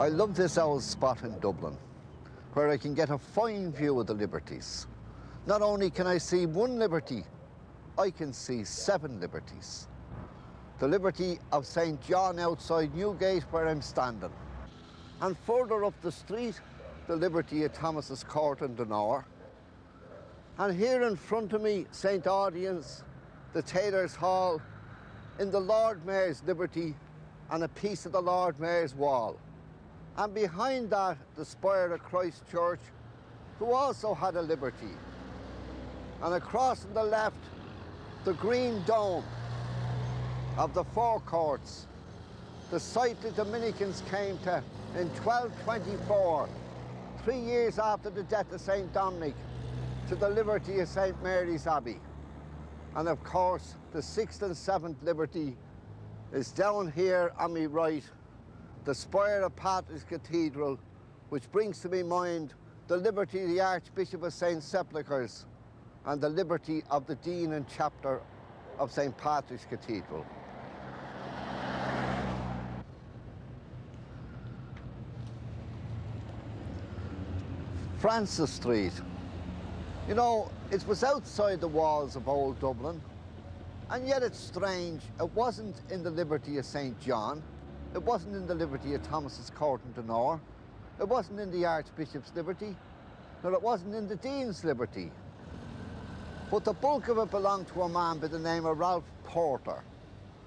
I love this old spot in Dublin, where I can get a fine view of the liberties. Not only can I see one liberty, I can see 7 liberties. The liberty of St. John outside Newgate, where I'm standing. And further up the street, the liberty of Thomas's Court in Dunor. And here in front of me, St. Audience, the Tailors' Hall, in the Lord Mayor's liberty, and a piece of the Lord Mayor's wall. And behind that, the spire of Christ Church, who also had a liberty. And across on the left, the green dome of the Four Courts, the site the Dominicans came to in 1224, 3 years after the death of St. Dominic, to the liberty of St. Mary's Abbey. And of course, the 6th and 7th liberty is down here on my right, the spire of Patrick's Cathedral, which brings to my mind the liberty of the Archbishop of St. Sepulchre's and the liberty of the Dean and Chapter of St. Patrick's Cathedral. Francis Street. You know, it was outside the walls of old Dublin, and yet it's strange, it wasn't in the liberty of St. John, it wasn't in the liberty of Thomas's Court in Dunor, it wasn't in the Archbishop's liberty, nor it wasn't in the Dean's liberty. But the bulk of it belonged to a man by the name of Ralph Porter,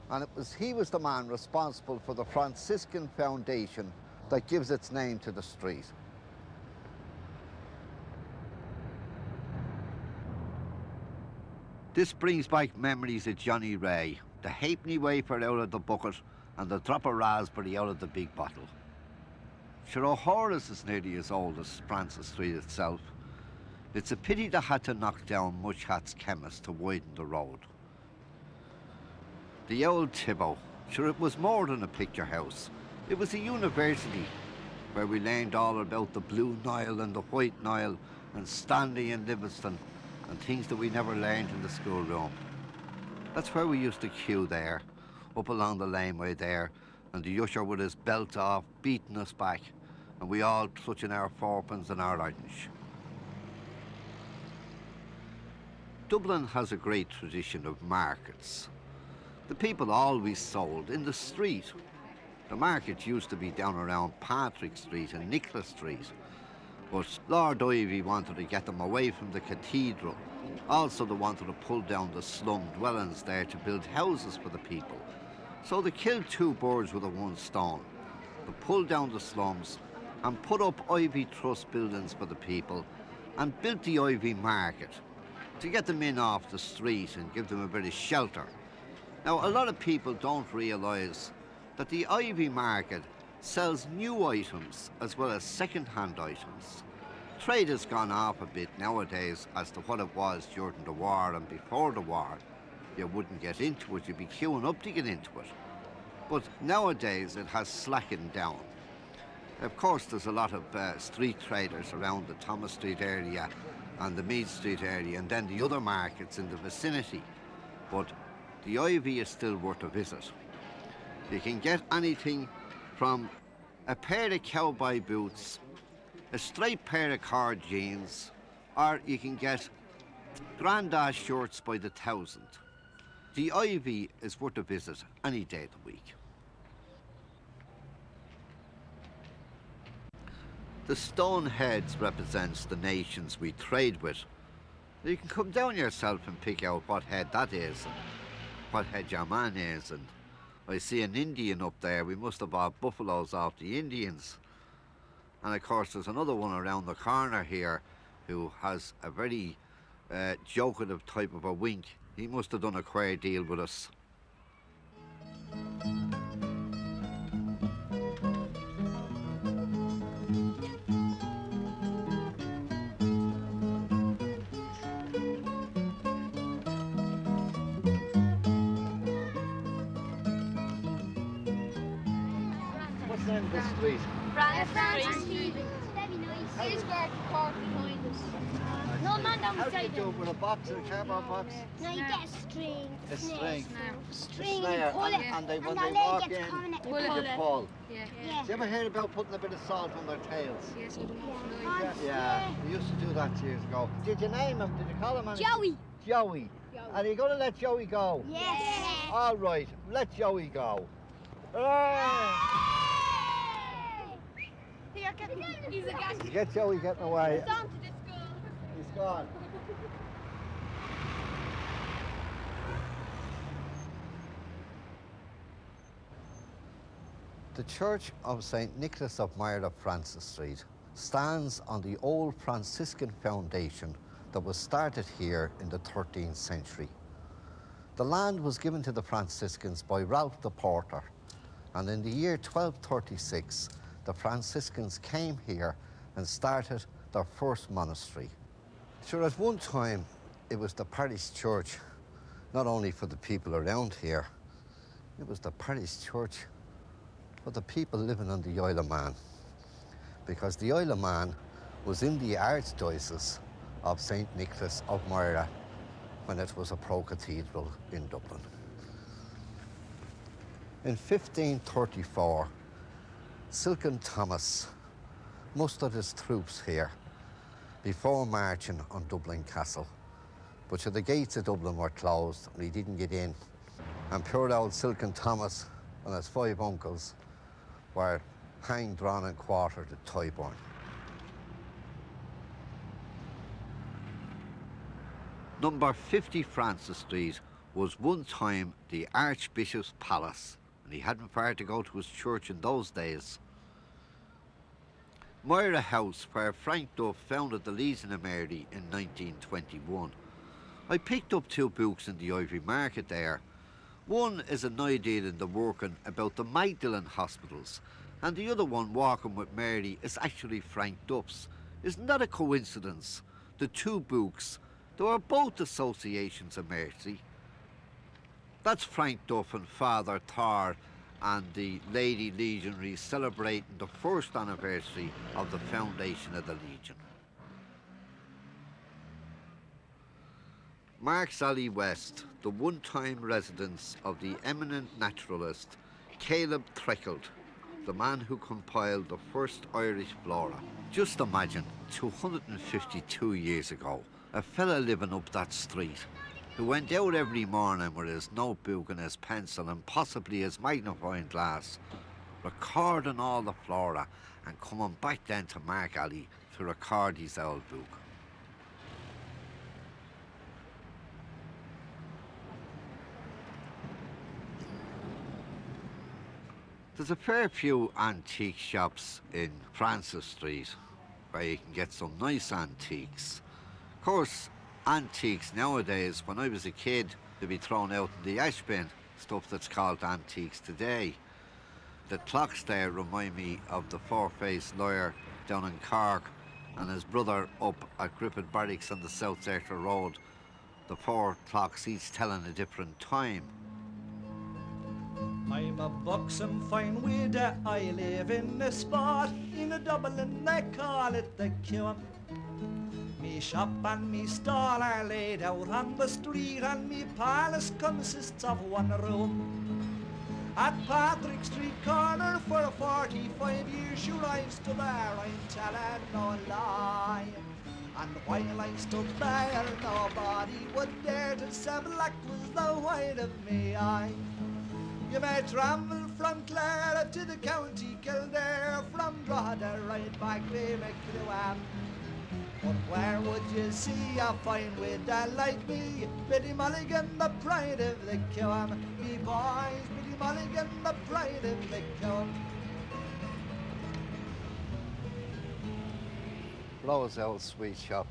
and he was the man responsible for the Franciscan foundation that gives its name to the street. This brings back memories of Johnny Ray, the halfpenny wafer out of the bucket and the drop of raspberry out of the big bottle. Sure, O'Hara's is nearly as old as Francis Street itself. It's a pity they had to knock down Much Hat's chemist to widen the road. The old Thibault, sure, it was more than a picture house. It was a university where we learned all about the Blue Nile and the White Nile and Stanley and Livingston and things that we never learned in the schoolroom. That's where we used to queue there, up along the laneway there, and the usher with his belt off, beating us back, and we all clutching our fourpence and our orange. Dublin has a great tradition of markets. The people always sold in the street. The market used to be down around Patrick Street and Nicholas Street, but Lord Ivy wanted to get them away from the cathedral. Also, they wanted to pull down the slum dwellings there to build houses for the people. So they killed 2 birds with a 1 stone. They pulled down the slums and put up Ivy Trust buildings for the people and built the Ivy Market to get them in off the street and give them a bit of shelter. Now, a lot of people don't realise that the Ivy Market sells new items as well as second-hand items. Trade has gone off a bit nowadays as to what it was during the war and before the war. You wouldn't get into it, you'd be queuing up to get into it. But nowadays it has slackened down. Of course, there's a lot of street traders around the Thomas Street area and the Mead Street area and then the other markets in the vicinity. But the Ivy is still worth a visit. You can get anything from a pair of cowboy boots, a straight pair of cord jeans, or you can get grandad shirts by the thousand. The Ivy is worth a visit any day of the week. The stone heads represents the nations we trade with. You can come down yourself and pick out what head that is and what head your man is. And I see an Indian up there. We must have bought buffaloes off the Indians. And of course there's another one around the corner here who has a very jokative type of a wink. He must have done a queer deal with us. What's the name of this street? Francis Street. Here's where the court behind No man down How do you beside do it him. with a box or a cardboard box? No, you get a string. A string. String, Snare, pull it. and they, when and they the leg walk gets in, caught in it. you pull. Yeah. Yeah. Did you ever hear about putting a bit of salt on their tails? Yes, you don't Yeah, we used to do that years ago. Did you name him? Did you call him anything? Joey. Joey. Are you going to let Joey go? Yes. All right, let Joey go. Hooray! He's a gas. Get Joey getting away. He's on to the school. He's gone. The Church of St. Nicholas of Myra, Francis Street, stands on the old Franciscan foundation that was started here in the 13th century. The land was given to the Franciscans by Ralph the Porter, and in the year 1236, the Franciscans came here and started their first monastery. Sure, at one time, it was the parish church, not only for the people around here, it was the parish church for the people living on the Isle of Man, because the Isle of Man was in the Archdiocese of St. Nicholas of Myra when it was a pro-cathedral in Dublin. In 1534, Silken Thomas mustered his troops here before marching on Dublin Castle. But the gates of Dublin were closed and he didn't get in. And poor old Silken Thomas and his 5 uncles were hanged, drawn and quartered at Tyburn. Number 50 Francis Street was one time the Archbishop's palace, and he hadn't far to go to his church in those days. Myra House, where Frank Duff founded the Legion of Mary in 1921. I picked up 2 books in the Ivory Market there. One is an idea in the working about the Magdalen hospitals, and the other one, Walking with Mary, is actually Frank Duff's. Isn't that a coincidence? The 2 books, they were both associations of mercy. That's Frank Duff and Father Thor and the Lady Legionaries celebrating the 1st anniversary of the foundation of the Legion. Mark's Alley West, the one-time residence of the eminent naturalist Caleb Treckelt, the man who compiled the first Irish flora. Just imagine, 252 years ago, a fella living up that street who went out every morning with his notebook and his pencil and possibly his magnifying glass, recording all the flora and coming back then to Mark Alley to record his old book. There's a fair few antique shops in Francis Street where you can get some nice antiques. Of course, antiques nowadays, when I was a kid, they'd be thrown out in the ash bin, stuff that's called antiques today. The clocks there remind me of the Four-Faced Lawyer down in Cork and his brother up at Griffith Barracks on the South Circular Road. The 4 clocks each telling a different time. I'm a buxom fine widow, I live in a spot in a Dublin, they call it the Kiln. Me shop and me stall are laid out on the street, and me palace consists of 1 room. At Patrick Street corner for 45 years, sure I've stood there, I'm telling no lie. And while I stood there, nobody would dare to say black was the white of me eye. You may travel from Clara to the county Kildare, from Drogheda right back to McLuhan. But where would you see a fine widow like me? Biddy Mulligan, the pride of the Coam. Me boys, Biddy Mulligan, the pride of the Coam. Blows old sweet shop.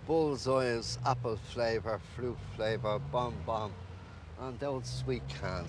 Bullseyes, apple flavour, fruit flavour, bomb, and old sweet cans.